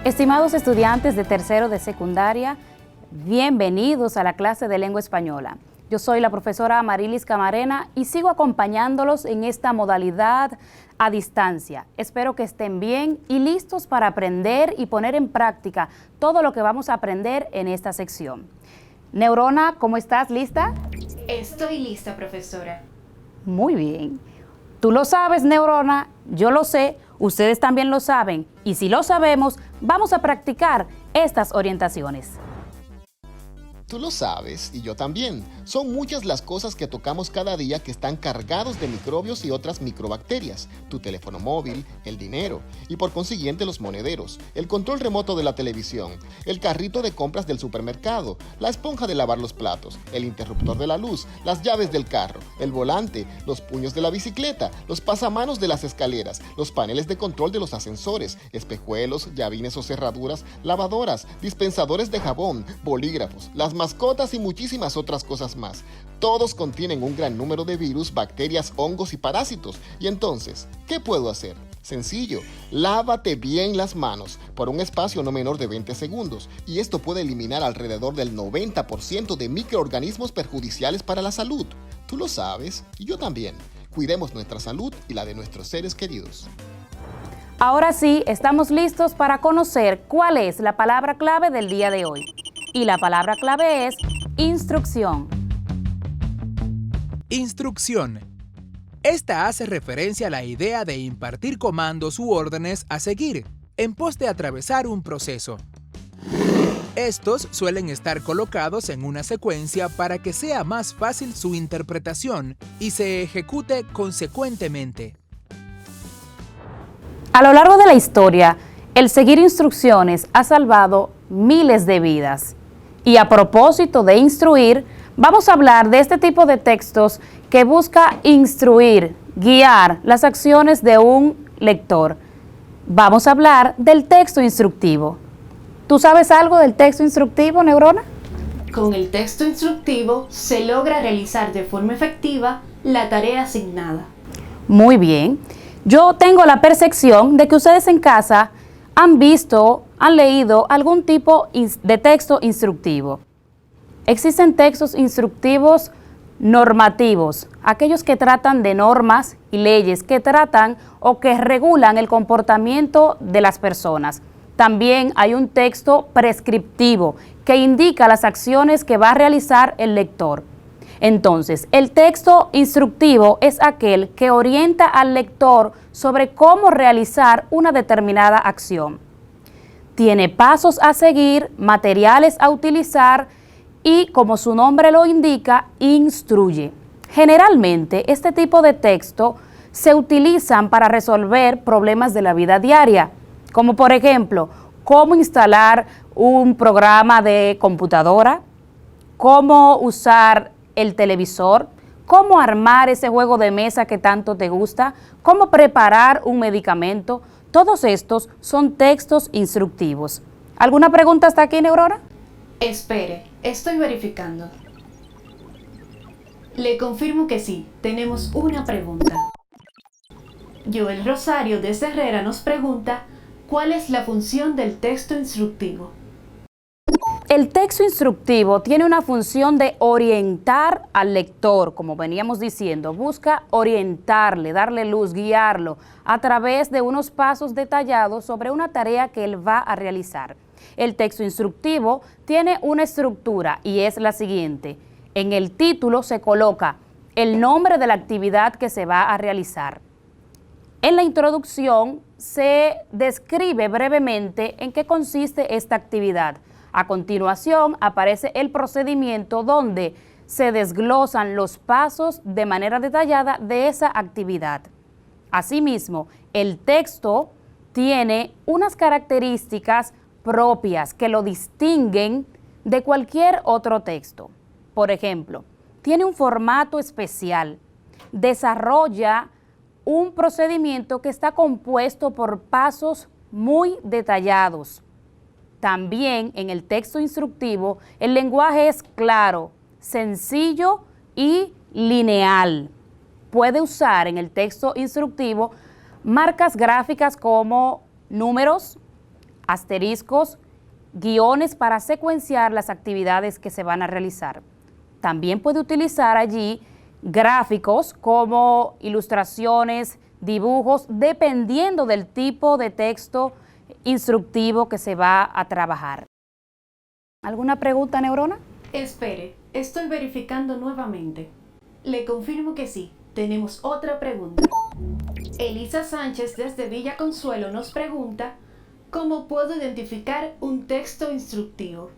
Estimados estudiantes de tercero de secundaria, bienvenidos a la clase de lengua española. Yo soy la profesora Amarilis Camarena y sigo acompañándolos en esta modalidad a distancia. Espero que estén bien y listos para aprender y poner en práctica todo lo que vamos a aprender en esta sección. Neurona, ¿cómo estás? ¿Lista? Estoy lista, profesora. Muy bien. Tú lo sabes, Neurona, yo lo sé, ustedes también lo saben. Y si lo sabemos, vamos a practicar estas orientaciones. Tú lo sabes, y yo también. Son muchas las cosas que tocamos cada día que están cargados de microbios y otras microbacterias. Tu teléfono móvil, el dinero, y por consiguiente los monederos, el control remoto de la televisión, el carrito de compras del supermercado, la esponja de lavar los platos, el interruptor de la luz, las llaves del carro, el volante, los puños de la bicicleta, los pasamanos de las escaleras, los paneles de control de los ascensores, espejuelos, llavines o cerraduras, lavadoras, dispensadores de jabón, bolígrafos, las mascotas y muchísimas otras cosas más. Todos contienen un gran número de virus, bacterias, hongos y parásitos. Y entonces, ¿qué puedo hacer? Sencillo, lávate bien las manos por un espacio no menor de 20 segundos y esto puede eliminar alrededor del 90% de microorganismos perjudiciales para la salud. Tú lo sabes y yo también. Cuidemos nuestra salud y la de nuestros seres queridos. Ahora sí, estamos listos para conocer cuál es la palabra clave del día de hoy. Y la palabra clave es instrucción. Instrucción. Esta hace referencia a la idea de impartir comandos u órdenes a seguir, en pos de atravesar un proceso. Estos suelen estar colocados en una secuencia para que sea más fácil su interpretación y se ejecute consecuentemente. A lo largo de la historia, el seguir instrucciones ha salvado miles de vidas. Y a propósito de instruir, vamos a hablar de este tipo de textos que busca instruir, guiar las acciones de un lector. Vamos a hablar del texto instructivo. ¿Tú sabes algo del texto instructivo, Neurona? Con el texto instructivo se logra realizar de forma efectiva la tarea asignada. Muy bien. Yo tengo la percepción de que ustedes en casa han visto, han leído algún tipo de texto instructivo. Existen textos instructivos normativos, aquellos que tratan de normas y leyes, que tratan o que regulan el comportamiento de las personas. También hay un texto prescriptivo que indica las acciones que va a realizar el lector. Entonces, el texto instructivo es aquel que orienta al lector sobre cómo realizar una determinada acción. Tiene pasos a seguir, materiales a utilizar y, como su nombre lo indica, instruye. Generalmente, este tipo de texto se utilizan para resolver problemas de la vida diaria, como por ejemplo, cómo instalar un programa de computadora, cómo usar el televisor, cómo armar ese juego de mesa que tanto te gusta, cómo preparar un medicamento. Todos estos son textos instructivos. ¿Alguna pregunta hasta aquí, Neurona? Espere, estoy verificando. Le confirmo que sí, tenemos una pregunta. Joel Rosario desde Herrera nos pregunta, ¿cuál es la función del texto instructivo? El texto instructivo tiene una función de orientar al lector, como veníamos diciendo, busca orientarle, darle luz, guiarlo a través de unos pasos detallados sobre una tarea que él va a realizar. El texto instructivo tiene una estructura y es la siguiente. En el título se coloca el nombre de la actividad que se va a realizar. En la introducción se describe brevemente en qué consiste esta actividad. A continuación aparece el procedimiento donde se desglosan los pasos de manera detallada de esa actividad. Asimismo, el texto tiene unas características propias que lo distinguen de cualquier otro texto. Por ejemplo, tiene un formato especial, desarrolla un procedimiento que está compuesto por pasos muy detallados. También en el texto instructivo el lenguaje es claro, sencillo y lineal. Puede usar en el texto instructivo marcas gráficas como números, asteriscos, guiones para secuenciar las actividades que se van a realizar. También puede utilizar allí gráficos como ilustraciones, dibujos, dependiendo del tipo de texto instructivo que se va a trabajar. ¿Alguna pregunta, Neurona? Espere, estoy verificando nuevamente. Le confirmo que sí, tenemos otra pregunta. Elisa Sánchez desde Villa Consuelo nos pregunta: ¿cómo puedo identificar un texto instructivo?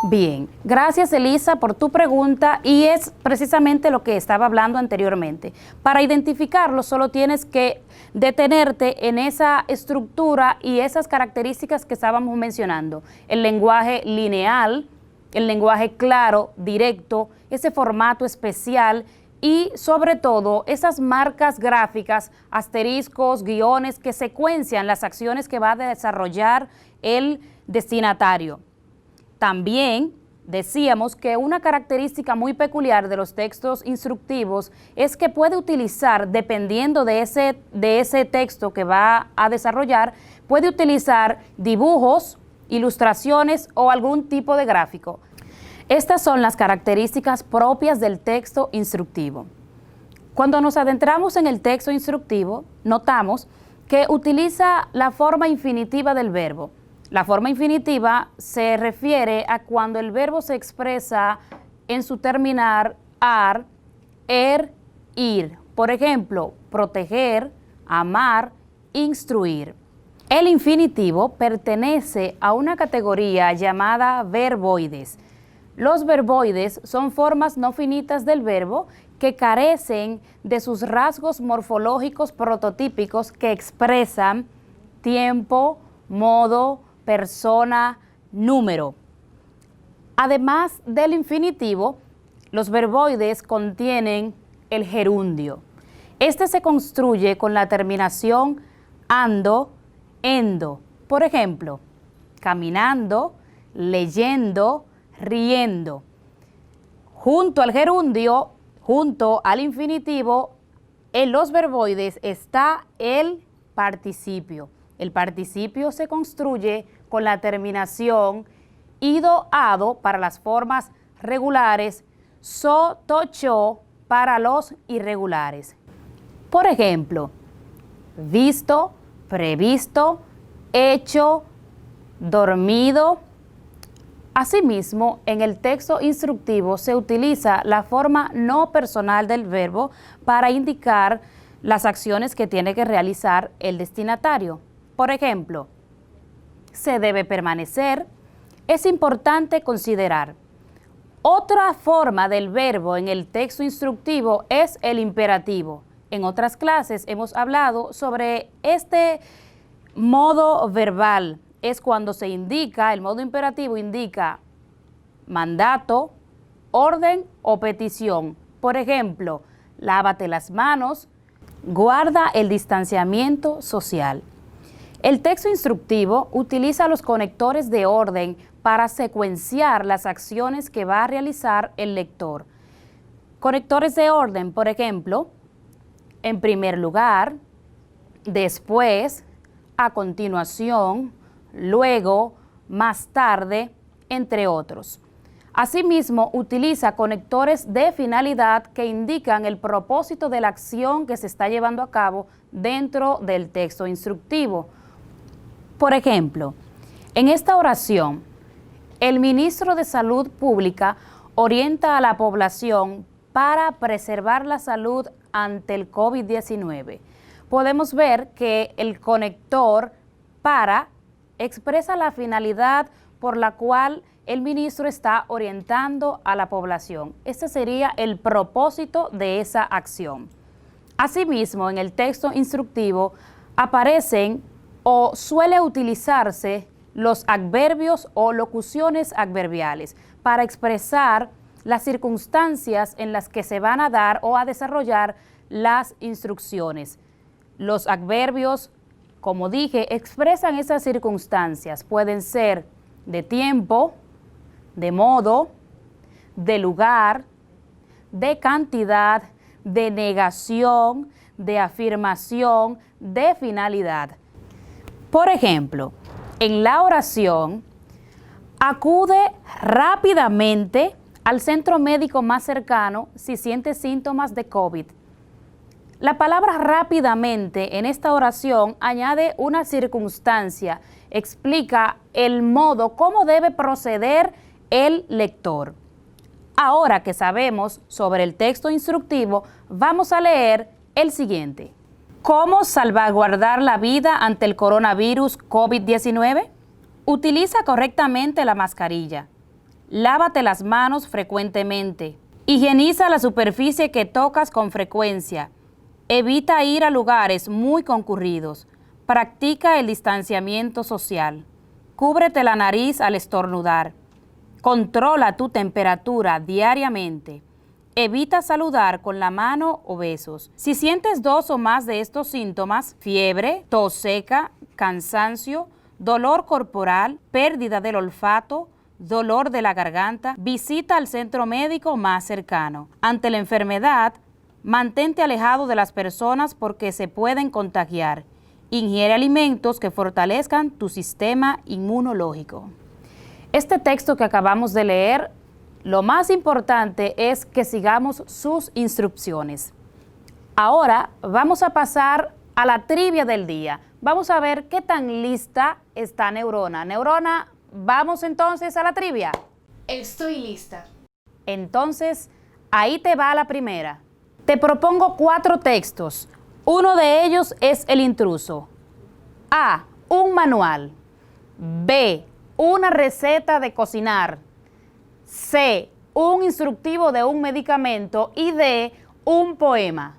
Bien, gracias Elisa por tu pregunta y es precisamente lo que estaba hablando anteriormente. Para identificarlo solo tienes que detenerte en esa estructura y esas características que estábamos mencionando. El lenguaje lineal, el lenguaje claro, directo, ese formato especial y sobre todo esas marcas gráficas, asteriscos, guiones que secuencian las acciones que va a desarrollar el destinatario. También decíamos que una característica muy peculiar de los textos instructivos es que puede utilizar, dependiendo de ese texto que va a desarrollar, puede utilizar dibujos, ilustraciones o algún tipo de gráfico. Estas son las características propias del texto instructivo. Cuando nos adentramos en el texto instructivo, notamos que utiliza la forma infinitiva del verbo. La forma infinitiva se refiere a cuando el verbo se expresa en su terminar ar, ir. Por ejemplo, proteger, amar, instruir. El infinitivo pertenece a una categoría llamada verboides. Los verboides son formas no finitas del verbo que carecen de sus rasgos morfológicos prototípicos que expresan tiempo, modo, persona, número. Además del infinitivo, los verboides contienen el gerundio. Este se construye con la terminación ando, endo. Por ejemplo, caminando, leyendo, riendo. Junto al gerundio, junto al infinitivo, en los verboides está el participio. El participio se construye con la terminación ido, ado para las formas regulares, so, to, cho para los irregulares. Por ejemplo, visto, previsto, hecho, dormido. Asimismo, en el texto instructivo se utiliza la forma no personal del verbo para indicar las acciones que tiene que realizar el destinatario. Por ejemplo, se debe permanecer, es importante considerar. Otra forma del verbo en el texto instructivo es el imperativo. En otras clases hemos hablado sobre este modo verbal. Es cuando se indica, el modo imperativo indica mandato, orden o petición. Por ejemplo, lávate las manos, guarda el distanciamiento social. El texto instructivo utiliza los conectores de orden para secuenciar las acciones que va a realizar el lector. Conectores de orden, por ejemplo, en primer lugar, después, a continuación, luego, más tarde, entre otros. Asimismo, utiliza conectores de finalidad que indican el propósito de la acción que se está llevando a cabo dentro del texto instructivo. Por ejemplo, en esta oración, el ministro de Salud Pública orienta a la población para preservar la salud ante el COVID-19. Podemos ver que el conector para expresa la finalidad por la cual el ministro está orientando a la población. Este sería el propósito de esa acción. Asimismo, en el texto instructivo aparecen o suele utilizarse los adverbios o locuciones adverbiales para expresar las circunstancias en las que se van a dar o a desarrollar las instrucciones. Los adverbios, como dije, expresan esas circunstancias. Pueden ser de tiempo, de modo, de lugar, de cantidad, de negación, de afirmación, de finalidad. Por ejemplo, en la oración, acude rápidamente al centro médico más cercano si siente síntomas de COVID. La palabra rápidamente en esta oración añade una circunstancia, explica el modo, cómo debe proceder el lector. Ahora que sabemos sobre el texto instructivo, vamos a leer el siguiente. ¿Cómo salvaguardar la vida ante el coronavirus COVID-19? Utiliza correctamente la mascarilla. Lávate las manos frecuentemente. Higieniza la superficie que tocas con frecuencia. Evita ir a lugares muy concurridos. Practica el distanciamiento social. Cúbrete la nariz al estornudar. Controla tu temperatura diariamente. Evita saludar con la mano o besos. Si sientes 2 o más de estos síntomas, fiebre, tos seca, cansancio, dolor corporal, pérdida del olfato, dolor de la garganta, visita al centro médico más cercano. Ante la enfermedad, mantente alejado de las personas porque se pueden contagiar. Ingiere alimentos que fortalezcan tu sistema inmunológico. Este texto que acabamos de leer, lo más importante es que sigamos sus instrucciones. Ahora vamos a pasar a la trivia del día. Vamos a ver qué tan lista está Neurona. Neurona, vamos entonces a la trivia. Estoy lista. Entonces, ahí te va la primera. Te propongo 4 textos. Uno de ellos es El intruso. A, un manual. B, una receta de cocinar. C, un instructivo de un medicamento. Y D, un poema.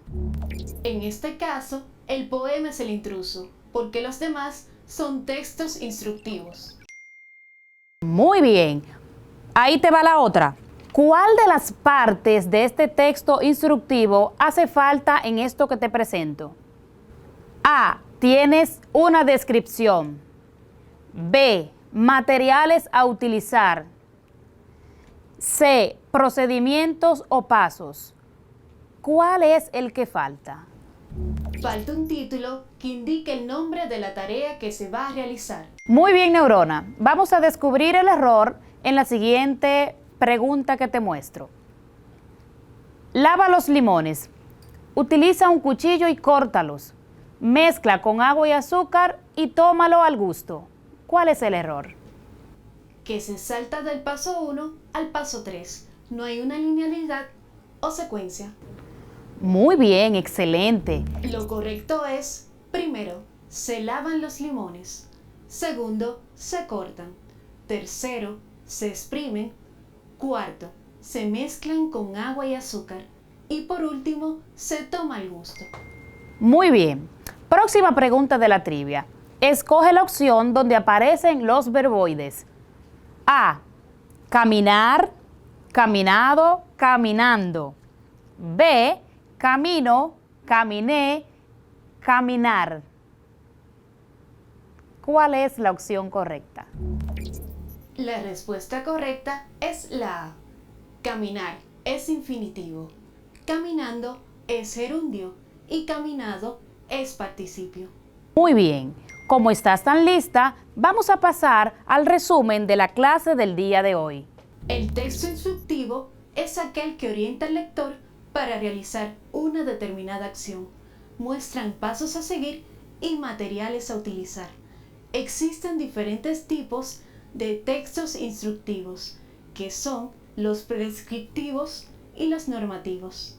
En este caso, el poema es El intruso, porque los demás son textos instructivos. Muy bien. Ahí te va la otra. ¿Cuál de las partes de este texto instructivo hace falta en esto que te presento? A, tienes una descripción. B, materiales a utilizar. C, procedimientos o pasos. ¿Cuál es el que falta? Falta un título que indique el nombre de la tarea que se va a realizar. Muy bien, Neurona. Vamos a descubrir el error en la siguiente pregunta que te muestro. Lava los limones. Utiliza un cuchillo y córtalos. Mezcla con agua y azúcar y tómalo al gusto. ¿Cuál es el error? Que se salta del paso 1 al paso 3. No hay una linealidad o secuencia. Muy bien, excelente. Lo correcto es, primero, se lavan los limones. Segundo, se cortan. Tercero, se exprimen. Cuarto, se mezclan con agua y azúcar. Y por último, se toma al gusto. Muy bien. Próxima pregunta de la trivia. Escoge la opción donde aparecen los verboides. A, caminar, caminado, caminando. B, camino, caminé, caminar. ¿Cuál es la opción correcta? La respuesta correcta es la A. Caminar es infinitivo. Caminando es gerundio. Y caminado es participio. Muy bien. Como estás tan lista, vamos a pasar al resumen de la clase del día de hoy. El texto instructivo es aquel que orienta al lector para realizar una determinada acción. Muestran pasos a seguir y materiales a utilizar. Existen diferentes tipos de textos instructivos, que son los prescriptivos y los normativos.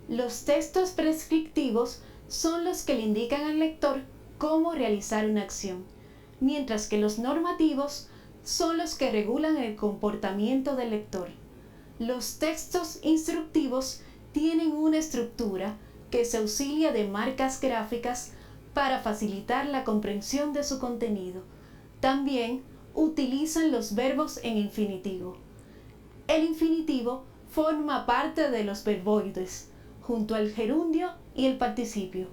Los textos prescriptivos son los que le indican al lector cómo realizar una acción, mientras que los normativos son los que regulan el comportamiento del lector. Los textos instructivos tienen una estructura que se auxilia de marcas gráficas para facilitar la comprensión de su contenido. También utilizan los verbos en infinitivo. El infinitivo forma parte de los verboides, junto al gerundio y el participio.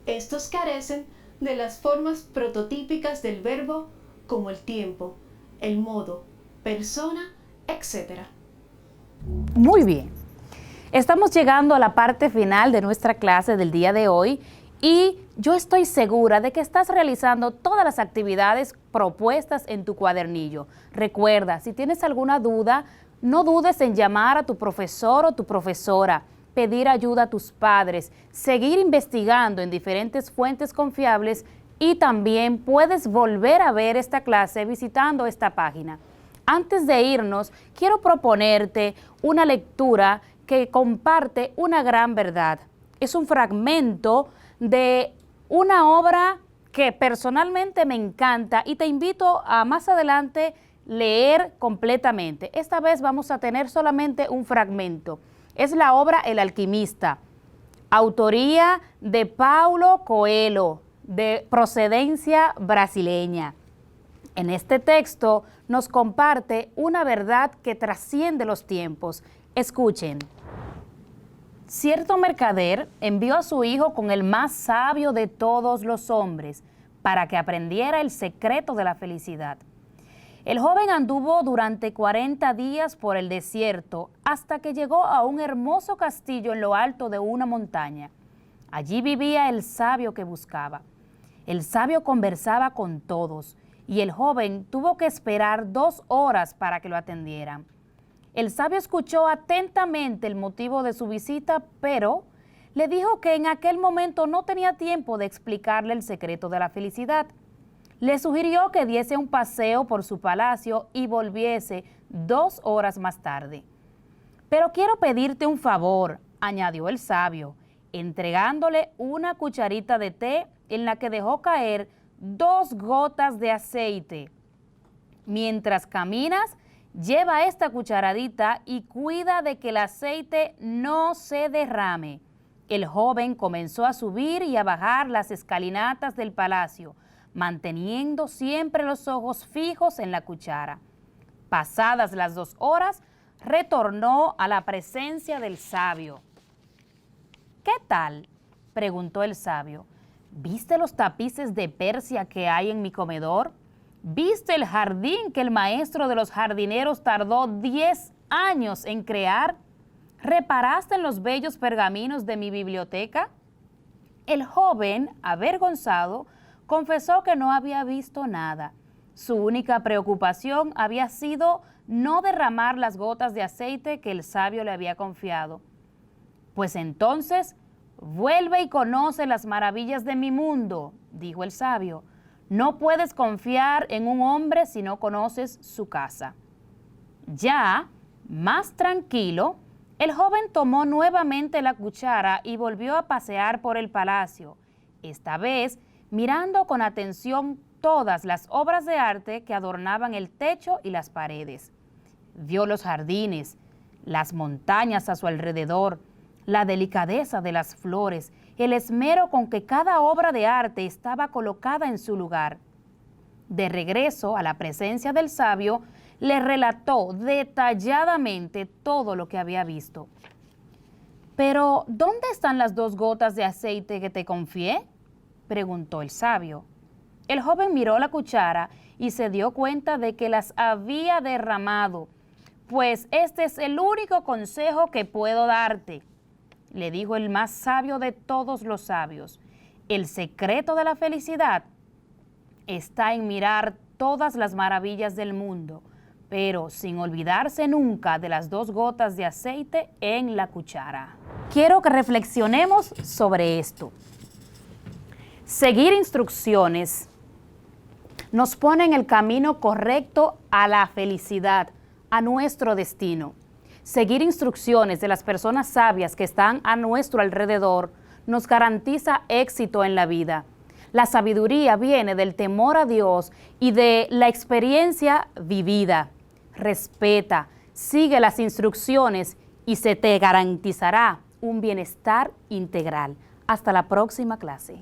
Estos carecen de las formas prototípicas del verbo como el tiempo, el modo, persona, etc. Muy bien. Estamos llegando a la parte final de nuestra clase del día de hoy Y yo estoy segura de que estás realizando todas las actividades propuestas en tu cuadernillo. Recuerda, si tienes alguna duda, no dudes en llamar a tu profesor o tu profesora, pedir ayuda a tus padres, seguir investigando en diferentes fuentes confiables y también puedes volver a ver esta clase visitando esta página. Antes de irnos, quiero proponerte una lectura que comparte una gran verdad. Es un fragmento de una obra que personalmente me encanta y te invito a más adelante leer completamente. Esta vez vamos a tener solamente un fragmento. Es la obra El Alquimista, autoría de Paulo Coelho, de procedencia brasileña. En este texto nos comparte una verdad que trasciende los tiempos. Escuchen. Cierto mercader envió a su hijo con el más sabio de todos los hombres para que aprendiera el secreto de la felicidad. El joven anduvo durante 40 días por el desierto hasta que llegó a un hermoso castillo en lo alto de una montaña. Allí vivía el sabio que buscaba. El sabio conversaba con todos y el joven tuvo que esperar 2 horas para que lo atendieran. El sabio escuchó atentamente el motivo de su visita, pero le dijo que en aquel momento no tenía tiempo de explicarle el secreto de la felicidad. Le sugirió que diese un paseo por su palacio y volviese 2 horas más tarde. Pero quiero pedirte un favor, añadió el sabio, entregándole una cucharita de té en la que dejó caer 2 gotas de aceite. Mientras caminas, lleva esta cucharadita y cuida de que el aceite no se derrame. El joven comenzó a subir y a bajar las escalinatas del palacio, manteniendo siempre los ojos fijos en la cuchara. Pasadas las 2 horas, retornó a la presencia del sabio. ¿Qué tal?, preguntó el sabio. ¿Viste los tapices de Persia que hay en mi comedor? ¿Viste el jardín que el maestro de los jardineros tardó 10 años en crear? ¿Reparaste en los bellos pergaminos de mi biblioteca? El joven, avergonzado, confesó que no había visto nada. Su única preocupación había sido no derramar las gotas de aceite que el sabio le había confiado. Pues entonces, vuelve y conoce las maravillas de mi mundo, dijo el sabio. No puedes confiar en un hombre si no conoces su casa. Ya, más tranquilo, el joven tomó nuevamente la cuchara y volvió a pasear por el palacio, esta vez mirando con atención todas las obras de arte que adornaban el techo y las paredes. Vio los jardines, las montañas a su alrededor, la delicadeza de las flores, el esmero con que cada obra de arte estaba colocada en su lugar. De regreso a la presencia del sabio, le relató detalladamente todo lo que había visto. «Pero, ¿dónde están las 2 gotas de aceite que te confié?», preguntó el sabio. El joven miró la cuchara y se dio cuenta de que las había derramado. «Pues este es el único consejo que puedo darte», le dijo el más sabio de todos los sabios. «El secreto de la felicidad está en mirar todas las maravillas del mundo, pero sin olvidarse nunca de las 2 gotas de aceite en la cuchara». Quiero que reflexionemos sobre esto. Seguir instrucciones nos pone en el camino correcto a la felicidad, a nuestro destino. Seguir instrucciones de las personas sabias que están a nuestro alrededor nos garantiza éxito en la vida. La sabiduría viene del temor a Dios y de la experiencia vivida. Respeta, sigue las instrucciones y se te garantizará un bienestar integral. Hasta la próxima clase.